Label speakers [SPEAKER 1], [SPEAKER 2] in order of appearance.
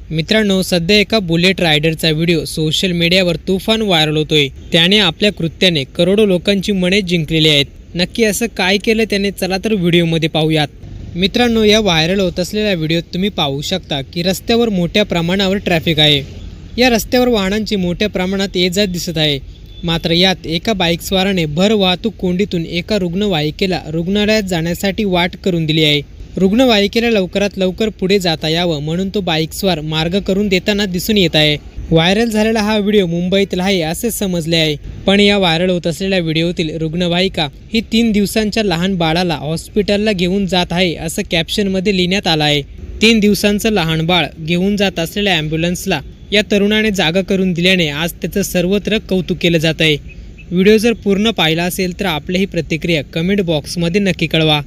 [SPEAKER 1] मित्रांनो, सध्या एका बुलेट रायडरचा व्हिडिओ सोशल मीडियावर तुफान व्हायरल होतोय। त्याने आपल्या कृत्याने करोडो लोकांची मने जिंकलेली आहेत। नक्की असं काय केलं त्याने, चला तर व्हिडिओमध्ये पाहूयात। मित्रांनो, या व्हायरल होत असलेल्या व्हिडिओत तुम्ही पाहू शकता की रस्त्यावर मोठ्या प्रमाणावर ट्रॅफिक आहे। या रस्त्यावर वाहनांची मोठ्या प्रमाणात ये जा दिसत आहे। मात्र यात एका बाईकस्वाराने भर वाहतूक कोंडीतून एका रुग्णवाहिकेला रुग्णालयात जाण्यासाठी वाट करून दिली आहे। रुग्णवाहिकेला लवकरात लवकर पुढे जाता यावं म्हणून तो बाईकस्वार मार्ग करून देताना दिसून येत आहे। व्हायरल झालेला हा व्हिडिओ मुंबईतला आहे असे समजले आहे। पण या व्हायरल होत असलेल्या व्हिडिओतील रुग्णवाहिका ही 3 दिवसांच्या लहान बाळाला हॉस्पिटलला घेऊन जात आहे असं कॅप्शनमध्ये लिहिण्यात आलं आहे। 3 दिवसांचं लहान बाळ घेऊन जात असलेल्या ॲम्ब्युलन्सला या तरुणाने जागा करून दिल्याने आज त्याचं सर्वत्र कौतुक केलं जात आहे। व्हिडिओ जर पूर्ण पाहिला असेल तर आपलीही प्रतिक्रिया कमेंट बॉक्समध्ये नक्की कळवा।